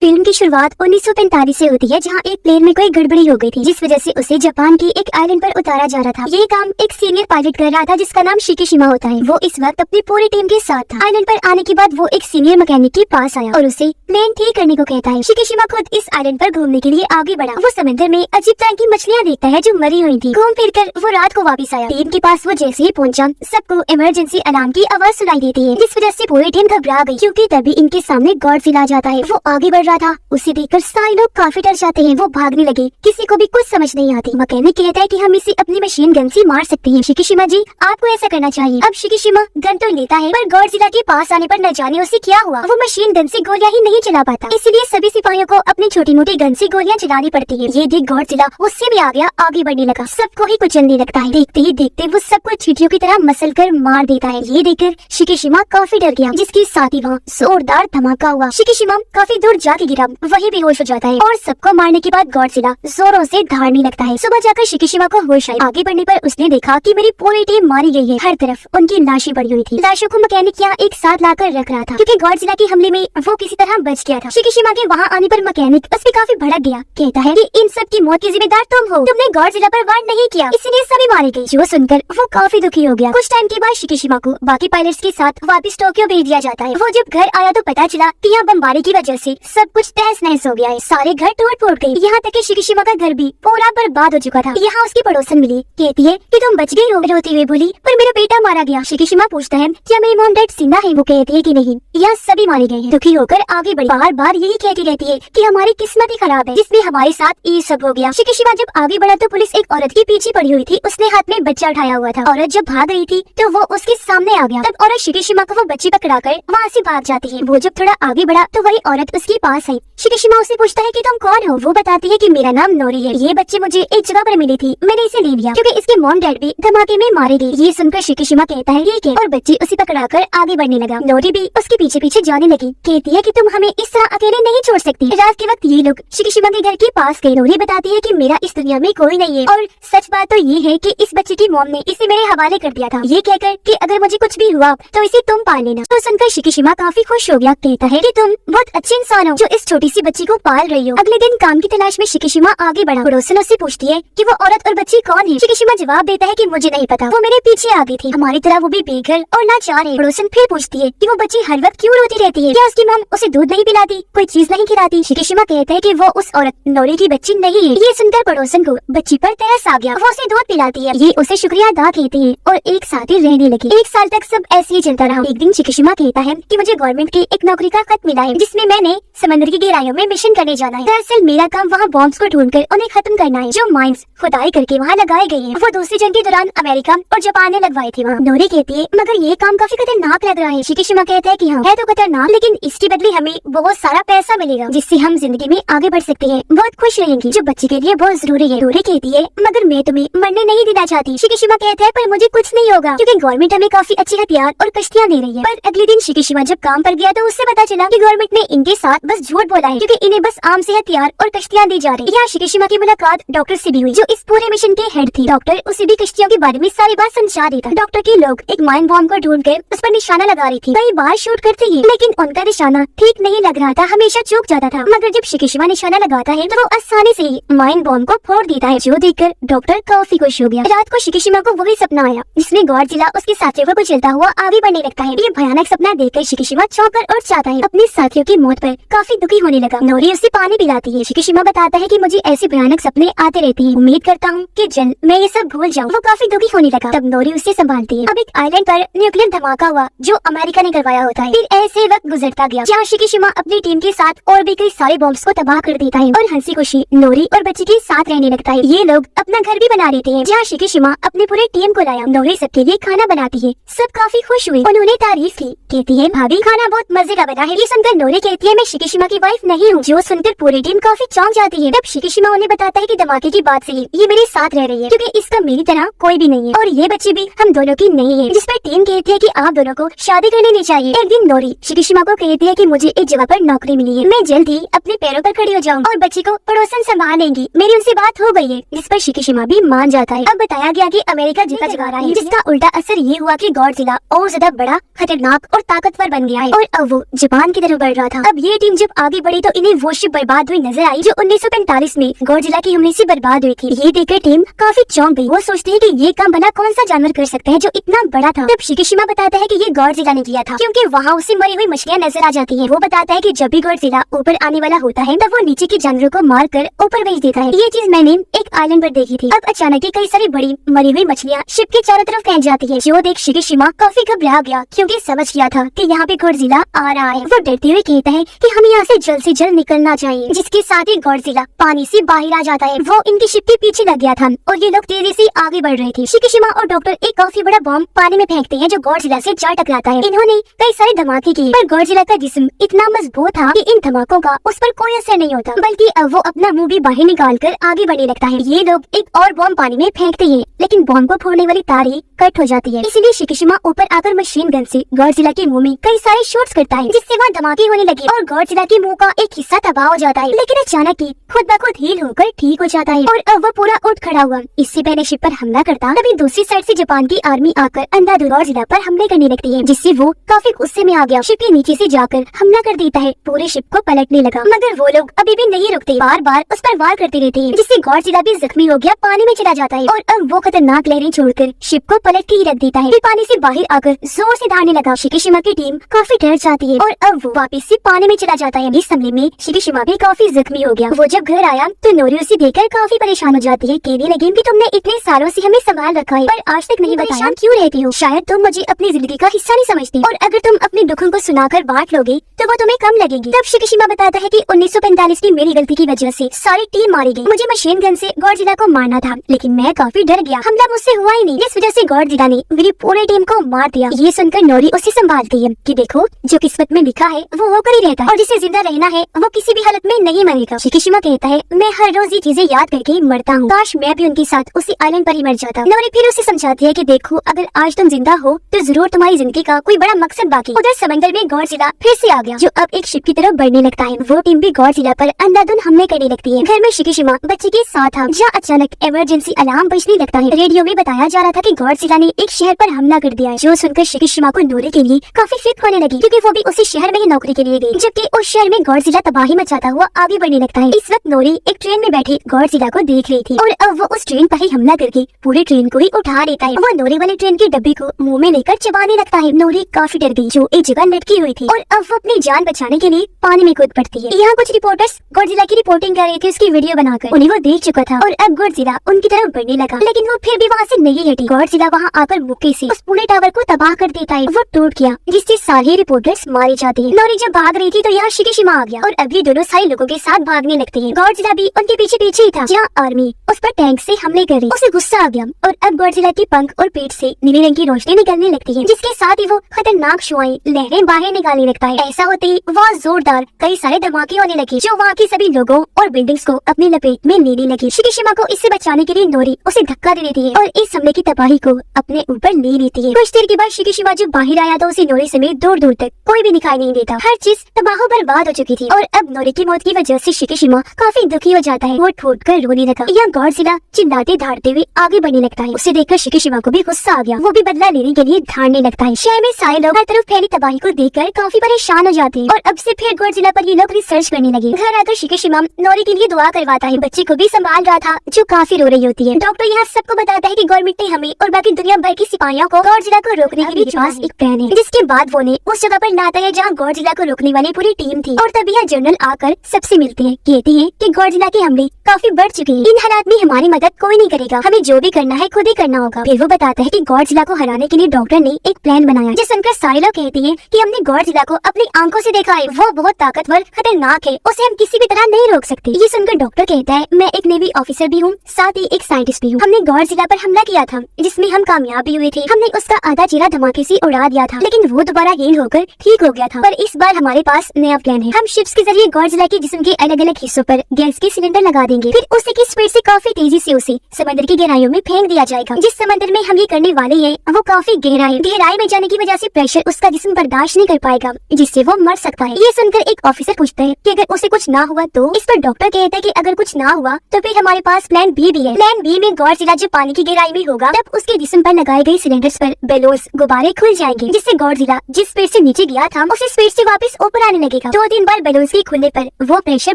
Film की शुरुआत 1945 से होती है, जहां एक प्लेन में कोई गड़बड़ी हो गई थी, जिस वजह से उसे जापान की एक आइलैंड पर उतारा जा रहा था। ये काम एक सीनियर पायलट कर रहा था, जिसका नाम शिकीशिमा होता है। वो इस वक्त अपनी पूरी टीम के साथ था। आइलैंड पर आने के बाद वो एक सीनियर मैकेनिक के पास आया और उसे प्लेन ठीक करने को कहता है। शिकीशिमा खुद इस आइलैंड पर घूमने के लिए आगे बढ़ा। वो समंदर में अजीब तरह की मछलियाँ देखता है जो मरी हुई थी। घूम फिर कर वो रात को वापस आया। टीम के पास वो जैसे ही पहुंचा, सबको इमरजेंसी अलार्म की आवाज सुनाई देती है, जिस वजह से पूरी टीम घबरा गई, क्योंकि तभी इनके सामने गॉडजिला आ जाता है। वो आगे बढ़ रहा था, उसे देखकर सारे लोग काफी डर जाते हैं। वो भागने लगे, किसी को भी कुछ समझ नहीं आती। मैकेनिक कहता है कि हम इसे अपनी मशीन गन से मार सकते हैं। शिकीशिमा जी, आपको ऐसा करना चाहिए। अब शिकीशिमा गन तो लेता है, पर गॉडजिला के पास आने पर न जाने उसे क्या हुआ। वो मशीन गन से गोलियां ही नहीं चला पाता, इसलिए सभी सिपाहियों को अपनी छोटी मोटी गन से गोलियां चलानी पड़ती है। ये देख गॉडजिला उससे भी आगे बढ़ने लगा, सबको ही कुचलने लगता है। देखते ही देखते वो सबको चींटियों की तरह मसल कर मार देता है। ये देखकर शिकीशिमा काफी डर गया, जिसके साथ ही वहाँ जोरदार धमाका हुआ। शिकीशिमा काफी दूर जाके गिरा, वही बेहोश हो जाता है और सबको मारने के बाद गॉडजिला जोरों से दहाड़ने लगता है। सुबह जाकर शिकीशिमा को होश आई। आगे बढ़ने पर उसने देखा कि मेरी पूरी टीम मारी गई है। हर तरफ उनकी लाशें पड़ी हुई थी। लाशों को मैकेनिक यहाँ एक साथ लाकर रख रहा था, क्योंकि गॉडजिला के हमले में वो किसी तरह बच गया था। शिकीशिमा के वहाँ आने पर मैकेनिक उस पे काफी भड़क गया। कहता है कि इन सब की मौत की जिम्मेदार तुम हो, तुमने गॉडजिला पर वार नहीं किया, इसलिए सभी मारे गए। जो सुनकर वो काफी दुखी हो गया। कुछ टाइम के बाद शिकीशिमा को बाकी पायलट्स के साथ वापस टोक्यो भेज दिया जाता है। वो जब घर आया तो पता चला कि यहाँ बमबारी की वजह से सब कुछ तहस नहस हो गया है। सारे घर टूट फूट गए, यहाँ तक कि शिकीशिमा का घर भी पूरा बर्बाद हो चुका था। यहाँ उसकी पड़ोसन मिली, कहती है कि तुम बच गई हो। रोती हुई बोली, पर मेरा बेटा मारा गया। शिकीशिमा पूछता है क्या मेरी मॉम डैड जिंदा है। वो कहती है कि नहीं, यहाँ सभी मारे गए हैं। दुखी होकर आगे बढ़ी, बार बार यही कहती रहती है कि हमारी किस्मत ही खराब है, जिसमें हमारे साथ ये सब हो गया। शिकीशिमा जब आगे बढ़ा तो पुलिस एक औरत के पीछे पड़ी हुई थी। उसने हाथ में बच्चा उठाया हुआ था। औरत जब भाग रही थी तो वो उसके सामने आ गया। तब औरत शिकीशिमा को वो बच्ची पकड़ाकर वहाँ से भाग जाती है। वो जब थोड़ा आगे बढ़ा तो वही औरत उसके पास आई। शिकीशिमा उससे पूछता है कि तुम कौन हो। वो बताती है कि मेरा नाम नोरी है। ये बच्ची मुझे एक जगह पर मिली थी, मैंने इसे ले लिया, क्योंकि इसके मॉम डैड भी धमाके में मारे गए। ये सुनकर शिकीशिमा कहता है ठीक है, और बच्ची उसे पकड़ाकर आगे बढ़ने लगा। नोरी भी उसके पीछे पीछे जाने लगी। कहती है कि तुम हमें इस तरह अकेले नहीं छोड़ सकती। रात के वक्त ये लोग शिकीशिमा के घर के पास गए। नोरी बताती है कि मेरा इस दुनिया में कोई नहीं है, और सच बात तो ये है कि इस बच्चे की मॉम ने इसे मेरे हवाले कर दिया था, ये कहकर कि अगर मुझे कुछ भी हुआ तो इसे तुम पाल लेना। तो सुनकर शिकीशिमा काफी खुश हो गया। कहता है कि तुम बहुत अच्छे इंसान हो जो इस छोटी सी बच्ची को पाल रही हो। अगले दिन काम की तलाश में शिकीशिमा आगे बढ़ा। पड़ोसन उससे पूछती है कि वो औरत और बच्ची कौन है। शिकीशिमा जवाब देता है कि मुझे नहीं पता, वो मेरे पीछे आ गई थी। हमारी तरह वो भी बेघर और लाचार है। पड़ोसन फिर पूछती है कि वो बच्ची हर वक्त क्यों रोती रहती है, क्या उसकी मॉम उसे दूध नहीं पिलाती, कोई चीज नहीं खिलाती। शिकीशिमा कहता है कि वो उस औरत नोरी की बच्ची नहीं है। ये सुनकर पड़ोसन को बच्ची पर तरस आ गया। वो उसे दूध पिलाती है। ये उसे शुक्रिया अदा कहती है और एक साथ ही रहने लगे। एक साल तक सब ऐसे ही चलता रहा। एक दिन शिकीशिमा कहता है कि मुझे गवर्नमेंट की एक नौकरी का खत मिला है, जिसमें मैंने समंदर की गहराइयों में मिशन करने जाना है। दरअसल मेरा काम वहाँ बॉम्ब्स को ढूंढकर उन्हें खत्म करना है, जो माइंस खुदाई करके वहाँ लगाए गए हैं। वो दूसरी जंग के दौरान अमेरिका और जापान ने लगवाए थे वहाँ। नोरी कहती है मगर ये काम काफी खतरनाक लग रहा है। शिकीशिमा कहता है कि हाँ है तो खतरनाक, लेकिन इसके बदले हमें बहुत सारा पैसा मिलेगा, जिससे हम जिंदगी में आगे बढ़ सकते हैं, बहुत खुश रहेंगे, जो बच्चे के लिए बहुत जरूरी है। नोरी कहती है मगर मैं तुम्हें मरने नहीं देना चाहती। शिकीशिमा कहता है पर मुझे कुछ नहीं होगा, क्योंकि गवर्नमेंट हमें काफी अच्छे हथियार और कश्तियाँ दे रही है। पर अगले दिन शिकीशिमा जब काम पर गया तो उससे पता चला कि गवर्नमेंट ने इनके साथ बस झूठ बोला है, क्योंकि इन्हें बस आम से हथियार और कश्तियाँ दी जा रही। यहाँ शिकीशिमा की मुलाकात डॉक्टर से भी हुई, जो इस पूरे मिशन के हेड थी। डॉक्टर उसे भी कश्तियों के बारे में सारी बात समझा रही था। डॉक्टर के लोग एक माइन बॉम्ब को ढूंढकर उस पर निशाना लगा रही थी। कई बार शूट करते हैं, लेकिन उनका निशाना ठीक नहीं लग रहा था, हमेशा चूक जाता था। मगर जब शिकीशिमा निशाना लगाता है तो वो आसानी से ही माइन बॉम्ब को फोड़ देता है, जो देखकर डॉक्टर काफी खुश हो गया। रात को शिकीशिमा को वही सपना आया, जिसमें गॉडजिला उसके साथियों को कुचलता हुआ आगे बढ़ने लगता है। ये भयानक सपना देखकर शिकीशिमा चौंकर उठ जाता है। अपने साथियों की मौत पर काफी दुखी होने लगा। नोरी उसे पानी पिलाती है। शिकीशिमा बताता है कि मुझे ऐसे भयानक सपने आते रहते हैं, उम्मीद करता हूँ कि जल्द मैं ये सब भूल जाऊँ। वो काफी दुखी होने लगा। तब नोरी उसे संभालती है। अब एक आइलैंड पर न्यूक्लियर धमाका हुआ, जो अमेरिका ने करवाया होता है। फिर ऐसे वक्त गुजरता गया, जहाँ शिकीशिमा अपनी टीम के साथ और भी कई सारे बॉम्ब्स को तबाह कर देता है और हंसी खुशी नोरी और बच्ची के साथ रहने लगता है। ये लोग अपना घर भी बना लेते हैं, जहाँ शिकीशिमा अपनी पूरी टीम को लाया। नोरी सबके लिए खाना बनाती है। सब काफी खुश हुए, उन्होंने तारीफ की। कहती है भाभी खाना बहुत मजे का बना है। ये सुनकर नोरी कहती है मैं शिकीशिमा की वाइफ नहीं हूँ, जो सुनकर पूरी टीम काफी चौंक जाती है। तब शिकीशिमा उन्हें बताता है कि धमाके की बात से ही ये मेरे साथ रह रही है, क्योंकि इसका मेरी तरह कोई भी नहीं है, और ये बच्ची भी हम दोनों की नहीं है। जिस पर टीम कहती है कि आप दोनों को शादी कर लेनी चाहिए। एक दिन नोरी शिकीशिमा को कहती है कि मुझे एक जगह पर नौकरी मिली है, मैं जल्द ही अपने पैरों पर खड़ी हो जाऊँ और बच्ची को पड़ोसन संभाल लेंगी। मेरी उनसे बात हो गई है, जिस पर शिकीशिमा भी मान जाता है। अब बताया गया कि अमेरिका जीता जा रहा है, जिसका उल्टा असर ये हुआ कि गॉडजिला और ज्यादा बड़ा, खतरनाक और ताकतवर बन गया है, और अब वो जापान की तरफ बढ़ रहा था। अब ये टीम जब आगे आगे बढ़ी तो इन्हें वो शिप बर्बाद हुई नजर आई जो 1945 में गॉडजिला के हमले से बर्बाद हुई थी। ये देखकर टीम काफी चौंक गई। वो सोचती है कि ये काम भला कौन सा जानवर कर सकता है जो इतना बड़ा था। तब शिकीशिमा बताता है कि ये गॉडजिला ने किया था क्योंकि वहाँ उसे मरी हुई मछलियाँ नजर आ जाती है। वो बताता है कि जब भी गॉडजिला ऊपर आने वाला होता है तब वो नीचे के जानवरों को मार कर ऊपर भेज देता है। ये चीज मैंने एक आइलैंड पर देखी थी। अब अचानक ही कई सारी बड़ी मरी हुई मछलियाँ शिप के चारों तरफ फैल जाती है, जो देख शिकीशिमा काफी घबरा गया क्योंकि समझ गया था कि यहाँ पे गॉडजिला आ रहा है। वो डरते हुए कहता है कि हमें यहाँ से जल्द निकलना चाहिए, जिसके साथ ही गॉडजिला पानी से बाहर आ जाता है। वो इनकी शिप के पीछे लग गया था और ये लोग तेजी से आगे बढ़ रहे थे। शिकीशिमा और डॉक्टर एक काफी बड़ा बॉम्ब पानी में फेंकते हैं जो गॉडजिला से जा टकराता है। इन्होंने कई सारे धमाके किए पर गॉडजिला का जिस्म इतना मजबूत था कि इन धमाकों का उस पर कोई असर नहीं होता, बल्कि अब वो अपना मुंह भी बाहर निकाल कर आगे बढ़ने लगता है। ये लोग एक और बॉम्ब पानी में फेंकते हैं लेकिन बॉम्ब को फोड़ने वाली तार ही कट हो जाती है। इसलिए शिकीशिमा ऊपर आकर मशीन गन से गॉडजिला के मुंह में कई सारे शॉट्स करता है, जिससे वहाँ धमाके होने लगे और गॉडजिला के मुंह का एक हिस्सा तबाह हो जाता है। लेकिन अचानक ही खुद ब खुद हील होकर ठीक हो जाता है और अब वो पूरा उठ खड़ा हुआ। इससे पहले शिप पर हमला करता, तभी दूसरी साइड से जापान की आर्मी आकर अंधाधुंध गॉडजिला पर हमले करने लगती है, जिससे वो काफी गुस्से में आ गया। शिप के नीचे से जाकर हमला कर देता है, पूरे शिप को पलटने लगा। मगर वो लोग अभी भी नहीं रुकते, बार बार उस पर वार करते रहते हैं, जिससे गॉडजिला भी जख्मी हो गया पानी में चला जाता है और अब वो खतरनाक लहरें छोड़कर शिप को पलट के ही रख देता है। फिर पानी से बाहर आकर जोर से दहाड़ने लगा। शिकीशिमा की टीम काफी डर जाती है और अब वो वापस से पानी में चला जाता है। इस हमले में शिकीशिमा भी काफी जख्मी हो गया। वो जब घर आया तो नोरी उसे देखकर काफी परेशान हो जाती है, कहने लगी कि तुमने इतने सालों से हमें संभाल रखा है पर आज तक नहीं बताया क्यों रहती हो। शायद तुम मुझे अपनी जिंदगी का हिस्सा नहीं समझती और अगर तुम अपने दुखों को सुनाकर बांट लोगे तो वो तुम्हें कम लगेगी। तब शिकीशिमा बताता है कि 1945 की मेरी गलती की वजह से सारी टीम मारी गई। मुझे मशीन गन से गॉडजिला को मारना था लेकिन मैं काफी डर गया, हमला मुझसे हुआ ही नहीं, इस वजह से गॉडजिला ने मेरी पूरी टीम को मार दिया। ये सुनकर नोरी उसे संभालती है कि देखो जो किस्मत में लिखा है वो होकर ही रहता है और जिसे जिंदा रहना है वो किसी भी हालत में नहीं मरेगा। शिकीशिमा कहता है मैं हर रोज ये चीजें याद करके मरता हूँ, काश मैं भी उनके साथ उसी आइलैंड पर ही मर जाता। नोरी फिर उसे समझाती है कि देखो अगर आज तुम जिंदा हो तो जरूर तुम्हारी जिंदगी का कोई बड़ा मकसद बाकी। उधर समंदर में गॉडजिला फिर से आ गया जो अब एक शिप की तरफ बढ़ने लगता है। वो टीम भी गॉडजिला पर अंधाधुंध हमले करने लगती है। घर में शिकीशिमा बच्चे के साथ था जहाँ अचानक इमरजेंसी अलार्म बजने लगता है। रेडियो में बताया जा रहा था कि गॉडजिला ने एक शहर पर हमला कर दिया है, जो सुनकर शिकीशिमा को नोरी के लिए काफी फिक्र होने लगी क्योंकि वो भी उसी शहर में ही नौकरी के लिए गई, जबकि उस शहर में गॉडजिला तबाही मचाता हुआ आगे बढ़ने लगता है। इस वक्त नोरी एक ट्रेन में बैठी गॉडजिला को देख रही थी और अब वो उस ट्रेन पर ही हमला करके पूरी ट्रेन को ही उठा लेता है। वो नोरी वाली ट्रेन के डब्बे को मुंह में लेकर चबाने लगता है। नोरी काफी डर गई जो एक जगह लटकी हुई थी और अब वो अपनी जान बचाने के लिए पानी में कूद पड़ती है। यहाँ कुछ रिपोर्टर्स गॉडजिला की रिपोर्टिंग कर रहे थे उसकी वीडियो बनाकर, उन्हें वो देख चुका था और अब गॉडजिला उनकी तरफ बढ़ने लगा, लेकिन वो फिर भी वहाँ से नहीं हटी। गॉडजिला वहाँ आकर मुक्के से उस पूरे टावर को तबाह कर देता है। वो टूट गया जिससे सारे रिपोर्टर्स मारे जाते हैं। नोरी जब भाग रही थी तो यहाँ शिकीशिमा आ गया और अभी दोनों सारे लोगों के साथ भागने लगते हैं। गॉडजिला भी उनके पीछे पीछे ही था जहाँ आर्मी उस पर टैंक से हमले कर रही। उसे गुस्सा आ गया और अब गॉडजिला के पंख और पेट से नीले रंग की रोशनी निकलने लगती है, जिसके साथ ही वो खतरनाक शुआएं लहरें बाहर निकालने लगता है। ऐसा होते ही वहाँ जोरदार कई सारे धमाके होने लगे जो वहाँ के सभी लोगों और बिल्डिंग्स को अपनी लपेट में लेने लगे। शिकीशिमा को इससे बचाने के लिए नोरी उसे धक्का दे देती है और इस हमले की तबाही को अपने ऊपर ले लेती है। कुछ देर के बाद शिकीशिमा जब बाहर आया तो उसे नोरी समेत दूर दूर तक कोई भी दिखाई नहीं देता। हर चीज तबाह बर्बाद हो चुकी थी और अब नोरी की मौत की वजह से शिकीशिमा काफी दुखी हो जाता है। वो ठोट कर रोने लगा। यहाँ गॉडजिला चिल्लाते धाड़ते हुए आगे बढ़ने लगता है। उसे देखकर शिकीशिमा को भी गुस्सा आ गया। वो भी बदला लेने के लिए धाड़ने लगता है। शहर में सारे लोग हर तरफ फैली तबाही को देखकर काफी परेशान हो जाते हैं और अब से फिर गॉडजिला पर ये लोग रिसर्च करने लगे। घर आकर शिकीशिमा नोरी के लिए दुआ करवाता है। बच्चे को भी संभाल रहा था जो काफी रो रही होती है। डॉक्टर यहाँ सबको बताता है कि गवर्नमेंट ने हमें और बाकी दुनिया भर की सिपाहियों को गॉडजिला को रोकने के लिए पास एक प्लान है, जिसके बाद वो ने उस जगह पर लाता है जहाँ गॉडजिला को रोकने वाली पूरी टीम थी और तभी यहाँ जनरल आकर सबसे मिलते हैं। कहते हैं कि गॉडजिला के हमले काफी बढ़ चुके हैं, इन हालात में हमारी मदद कोई नहीं करेगा, हमें जो भी करना है खुद ही करना होगा। फिर वो बताता है कि गॉडजिला को हराने के लिए डॉक्टर ने एक प्लान बनाया, जिस सुनकर सारे लोग कहते हैं कि हमने गॉडजिला को अपनी आंखों से देखा है, वो बहुत ताकतवर खतरनाक है, उसे हम किसी भी तरह नहीं रोक सकते। ये सुनकर डॉक्टर कहता है मैं एक नेवी ऑफिसर भी हूँ, साथ ही एक साइंटिस्ट भी हूँ। हमने गॉडजिला पर हमला किया था जिसमें हम कामयाब भी हुए थे। हमने उसका आधा चेहरा धमाके से उड़ा दिया था, लेकिन वो दोबारा हील होकर ठीक हो गया था। पर इस बार हमारे पास नया प्लान है। हम शिप्स के जरिए गॉडजिला के जिस्म के अलग अलग हिस्सों पर गैस के सिलेंडर लगा देंगे, फिर उसी की स्पीड से काफी तेजी से उसे समंदर की गहराइयों में फेंक दिया जाएगा। जिस समंदर में हम ये करने वाले हैं वो काफी गहराई में जाने की वजह से प्रेशर उसका जिस्म बर्दाश्त नहीं कर पाएगा, जिससे वो मर सकता है। ये सुनकर एक ऑफिसर पूछता है कि अगर उसे कुछ ना हुआ तो? इस पर डॉक्टर कहता है कि अगर कुछ ना हुआ तो फिर हमारे पास प्लान बी भी है। प्लान बी में गॉडजिला जब पानी की गहराई में होगा तब उसके जिस्म पर लगाए गए सिलेंडर्स पर बेलोस गुब्बारे खुल जाएंगे, जिससे गॉडजिला जिस स्पीड से नीचे गया था उसी स्पीड से वापस ऊपर आने लगेगा। 2-3 बार बेलोस के खुलने पर वो प्रेशर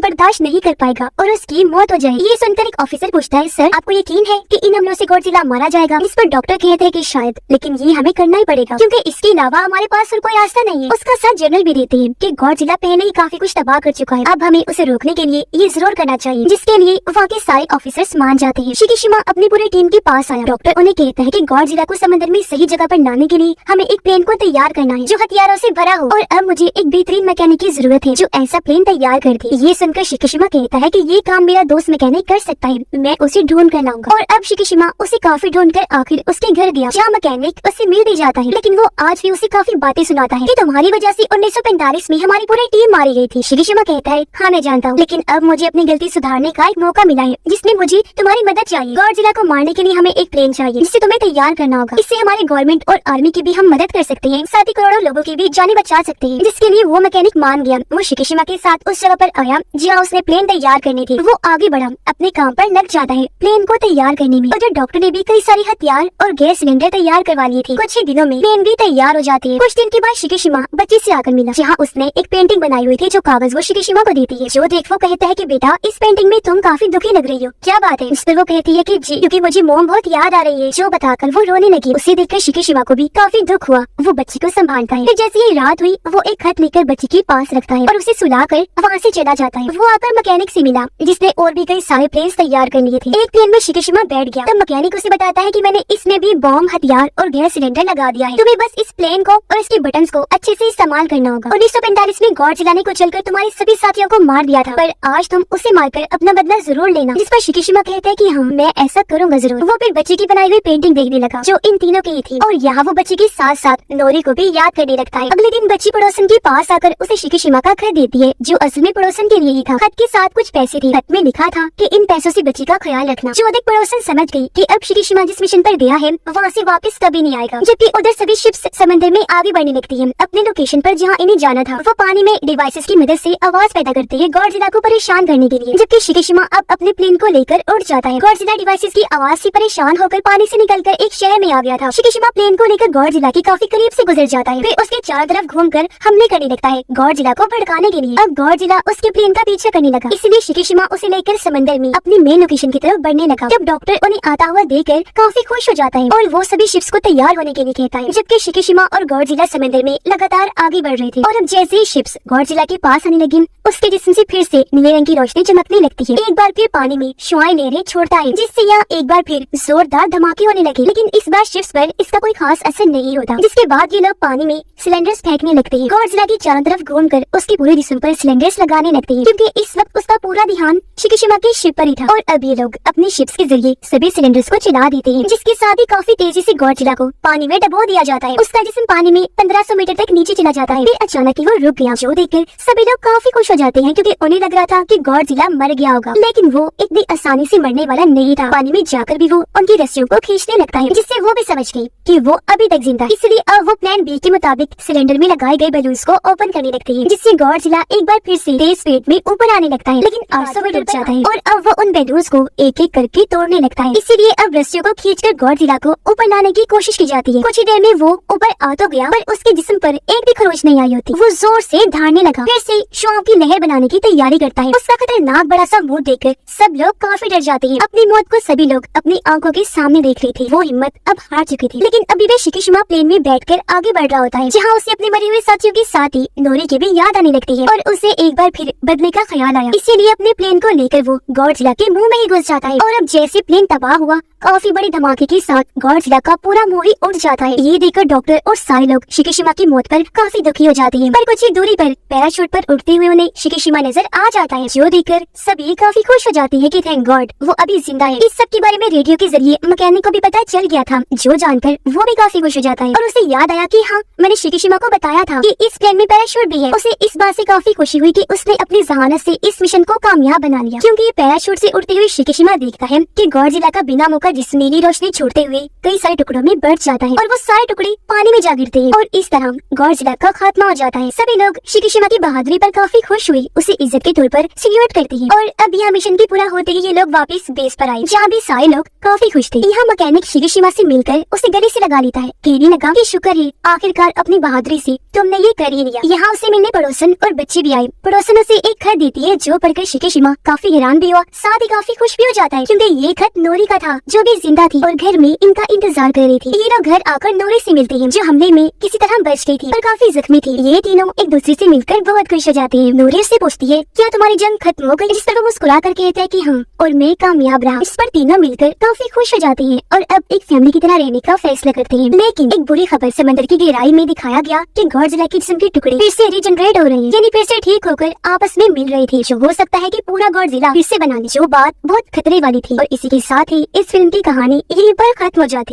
बर्दाश्त नहीं कर पाएगा और उसकी मौत हो जाएगी। ये सुनकर एक ऑफिसर पूछता है, सर आपको यकीन है कि इन हमलों से गॉडजिला मारा जाएगा? इस पर डॉक्टर कहते हैं कि शायद, लेकिन ये हमें करना ही पड़ेगा क्योंकि इसके अलावा हमारे पास और कोई रास्ता नहीं है। उसका साथ जनरल भी देते हैं कि गॉडजिला पहले ही काफी कुछ तबाह कर चुका है, अब हमें उसे रोकने के लिए ये जरूर करना चाहिए, जिसके लिए वहाँ के सारे ऑफिसर्स मान जाते हैं। शिकिशिमा अपनी पूरी टीम के पास आया। डॉक्टर उन्हें कहता है कि गॉडजिला को समंदर में सही जगह पर लाने के लिए हमें एक प्लेन को तैयार करना है जो हथियारों से भरा हो, और अब मुझे एक बेहतरीन मैकेनिक की जरूरत है जो ऐसा प्लेन तैयार कर दे। ये सुनकर शिकिशिमा कहता है कि ये काम मेरा दोस्त मैकेनिक कर सकता है, मैं उसे ढूंढ कर लाऊंगा। और अब शिकिशिमा उसे काफी ढूंढ कर आखिर उसके घर गया, जहाँ मैकेनिक उससे मिल भी जाता है, लेकिन वो आज भी उसे काफी बातें सुनाता है कि तुम्हारी वजह से 1945 में हमारी पूरी टीम मारी गई थी। शिकिशिमा कहता है, हाँ मैं जानता हूँ, लेकिन अब मुझे अपनी गलती सुधारने का एक मौका मिला है जिसमें मुझे तुम्हारी मदद चाहिए। गॉडजिला को मारने के लिए हमें एक प्लेन चाहिए जिसे तुम्हें तैयार करना होगा। इससे हमारे गवर्नमेंट और आर्मी की भी हम मदद कर सकते हैं, साथ ही करोड़ों लोगों की भी जानें बचा सकते हैं। जिसके लिए वो मैकेनिक मान गया। वो शिकिशिमा के साथ उस जगह पर आया जहाँ उसने प्लेन तैयार करनी थी। वो आगे बढ़ा, अपने काम पर लग जाता है प्लेन को तैयार करने में। और डॉक्टर ने भी कई सारे हथियार और गैस सिलेंडर तैयार करवा लिए थे। कुछ ही दिनों में प्लेन भी तैयार हो जाती है। कुछ दिन के बाद शिकिशिमा बच्चे से आकर मिला, जहाँ उसने एक पेंटिंग बनाई हुई थी जो कागज वो शिकिशिमा को देती है। जो देख वो कहता है कि बेटा इस पेंटिंग में तुम काफी दुखी लग रही हो, क्या बात है? इस पर वो कहती है कि जी क्योंकि मुझे मोम बहुत याद आ रही है। जो बताकर वो रोने लगी। उसे देखकर शिकिशिमा को भी काफी दुख हुआ। वो बच्ची को संभालता है। फिर जैसे ही रात हुई वो एक खत लेकर बच्ची के पास रखता है और उसे सुलाकर वहाँ से चला जाता है। वो आकर मैकेनिक से मिला जिसने और भी कई सारे प्लेन तैयार कर लिए थे। एक प्लेन में शिकिशिमा बैठ गया। तब मैकेनिक उसे बताता है कि मैंने इसमें भी बॉम्ब, हथियार और गैस सिलेंडर लगा दिया है, तुम्हें बस इस प्लेन को और इसके बटन्स को अच्छे से इस्तेमाल करना होगा। 1945 में गॉडजिला ने कुचलकर तुम्हारे सभी साथियों को मार दिया था, पर आज तुम उसे मारकर अपना बदला जरूर लेना। जिस पर शिकिशिमा कहता है कि हाँ मैं ऐसा करूंगा जरूर। वो फिर बच्ची की बनाई हुई पेंटिंग देखने लगा जो इन तीनों की थी, और यहाँ वो बच्ची के साथ साथ नोरी को भी याद करने लगता है। अगले दिन बच्ची पड़ोसन के पास आकर उसे शिकिशिमा का खत देती है जो असल में पड़ोसन के लिए ही था। खत के साथ कुछ पैसे थे। खत में लिखा था कि इन पैसों से बच्ची का ख्याल रखना। जो अधिक पड़ोसन समझ गई कि अब शिकिशिमा जिस मिशन पर गया है वहाँ से वापस कभी नहीं आएगा। जबकि उधर सभी शिप्स समंदर में आगे बढ़ने लगती है अपने लोकेशन पर जहाँ इन्हें जाना था। वो पानी में डिवाइसेस की मदद से आवाज पैदा करते हैं गॉडजिला को परेशान करने के लिए, जबकि शिकिशिमा अब अपने प्लेन को लेकर उड़ जाता है। गॉडजिला डिवाइसेस की आवाज से परेशान होकर पानी से निकलकर एक शहर में आ गया था। शिकिशिमा प्लेन को लेकर गॉडजिला के काफी करीब से गुजर जाता है, फिर उसके चारों तरफ घूमकर हमले करने लगता है गॉडजिला को भड़काने के लिए। अब गॉडजिला उसके प्लेन का पीछा करने लगा, इसलिए शिकिशिमा उसे लेकर समंदर में अपनी मेन लोकेशन की तरफ बढ़ने लगा। जब डॉक्टर उन्हें आता हुआ देखकर काफी खुश हो जाता है और वो सभी शिप्स को तैयार होने के लिए कहता है, जबकि शिकिशिमा और गॉडजिला समंदर में लगातार आगे बढ़ रहे थे। और अब जैसे ही शिप्स गॉडजिला के पास आने लगी उसके जिस्म से फिर से नीले रंग की रोशनी चमकने लगती है। एक बार फिर पानी में शुआएं लहरें छोड़ता है, जिससे यहाँ एक बार फिर जोरदार धमाके होने लगे, लेकिन इस बार शिप्स पर इसका कोई खास असर नहीं होता। जिसके बाद ये लोग पानी में सिलेंडर्स फेंकने लगते हैं। गॉडजिला की चारों तरफ घूमकर उसके पूरे जिस्म पर सिलेंडर्स लगाने लगते हैं, क्योंकि इस वक्त उसका पूरा ध्यान शिकिशिमा के शिप पर ही था। और अब ये लोग अपने शिप्स के जरिए सभी सिलेंडर्स को चला देते हैं, जिसके साथ ही काफी तेजी से गॉडजिला को पानी में डबो दिया जाता है। उसका जिस्म पानी में 1500 मीटर तक नीचे चला जाता है। फिर अचानक ही वो रुक गया, जो देखकर सभी लोग काफी खुश हो जाते हैं, क्योंकि उन्हें लग रहा था कि गॉडजिला मर गया होगा, लेकिन वो इतनी आसानी से मरने वाला नहीं था। पानी में जाकर भी वो उनकी रस्सियों को खींचने लगता है, जिससे वो भी समझ गई कि वो अभी तक जिंदा है। इसलिए अब वो प्लान बी के मुताबिक सिलेंडर में लगाए गए बैलून्स को ओपन करने लगते हैं, जिससे गॉडजिला एक बार फिर से तेज स्पीड में ऊपर आने लगता है, लेकिन 800 में डूब जाता है। और अब वो उन बैलून्स को एक एक करके तोड़ने लगता है। इसीलिए अब रस्सियों को खींचकर गॉडजिला को ऊपर लाने की कोशिश की जाती है। कुछ ही देर में वो ऊपर आ तो गया, पर उसके जिस्म पर एक भी खरोच नहीं आई होती। वो जोर से ढारने लगा, फिर से शुआओं की लहर बनाने की तैयारी करता है। उसका खतरनाक बड़ा सा मुंह देखकर सब लोग काफी डर जाते हैं। अपनी मौत को सभी लोग अपनी आंखों के सामने देख रहे थे। वो हिम्मत अब हार चुकी थी, लेकिन अभी भी शिकिशिमा प्लेन में बैठकर आगे बढ़ रहा होता है, जहाँ उसे अपने मरे हुए साथियों के साथ ही नोरी की भी याद आने लगती है, और उसे एक बार फिर बदले का ख्याल आया। इसीलिए अपने प्लेन को लेकर वो गॉडजिला के मुंह में ही घुस जाता है। और अब जैसे प्लेन तबाह हुआ, काफी बड़े धमाके के साथ गॉडजिला का पूरा मुंह ही उड़ जाता है। ये देखकर डॉक्टर और सारे लोग शिकिशिमा की मौत पर काफी दुखी हो जाते हैं। पर कुछ ही दूरी पर पैराशूट पर उड़ते हुए उन्हें शिकिशिमा नजर आ जाता है, जो देखकर सभी काफी खुश हो जाते हैं कि थैंक गॉड वो अभी जिंदा है। इस सब के बारे में रेडियो के जरिए मैकेनिक को भी पता चल गया था, जो जानकर वो भी काफी खुश हो जाता है। और उसे याद आया कि हाँ, मैंने शिकिशिमा को बताया था कि इस प्लेन में पैराशूट भी है। उसे इस बात से काफी खुशी हुई कि उसने अपनी जहानत से इस मिशन को कामयाब बना लिया, क्योंकि पैराशूट से उड़ते हुए शिकीशिमा देखता है कि गॉडजिला का बिना मुंह का जिस्म नीली रोशनी छोड़ते हुए कई सारे टुकड़ों में बढ़ जाता है और वो सारे टुकड़े पानी में जा गिरते हैं और इस तरह गॉडजिला का खात्मा हो जाता है। सभी लोग शिकीशिमा की बहादुरी पर काफी खुश हुए, उसे इज्जत के तौर पर सल्यूट करते हैं और अब यह मिशन भी पूरा होते ही ये लोग वापस बेस पर आए, जहाँ भी सारे लोग काफी खुश थे। यहाँ मैकेनिक शिकीशिमा से मिलकर उसे गले से लगा लेता है। कहने लगा कि शुक्र है आखिरकार अपनी बहादुरी से तुमने ये कर ही लिया। यहाँ उसे मिलने पड़ोसन और बच्चे भी आए। पड़ोसन उसे एक खत देती है जो पढ़कर शिकीशिमा काफी हैरान भी हुआ, साथ ही काफी खुश भी हो जाता है क्योंकि ये खत नोरी का था जो भी जिंदा थी और घर में इनका इंतजार कर रही थी। ये लोग घर आकर नोरी से मिलते हैं जो हमले में किसी तरह बच गई थी और काफी जख्मी थी। ये तीनों एक दूसरे से मिलकर बहुत खुश हो जाते हैं। नोरी उससे पूछती है क्या तुम्हारी जंग खत्म हो गई, जिस पर वो मुस्कुरा कर कहता है कि हाँ और मैं कामयाब रहा। इस पर तीनों मिलकर काफी खुश हो जाते हैं और अब एक फैमिली की तरह रहने का फैसला करते हैं। लेकिन एक बुरी खबर समंदर की गहराई में दिखाया गया कि गॉडजिला के जिस्म के टुकड़े फिर से रीजनरेट हो रहे हैं, यानी फिर से ठीक होकर आपस में मिल रहे थे, जो हो सकता है कि पूरा गॉडजिला फिर से बना ले, जो बात बहुत खतरे वाली थी। और इसी के साथ ही इस फिल्म की कहानी यहीं पर खत्म हो जाती।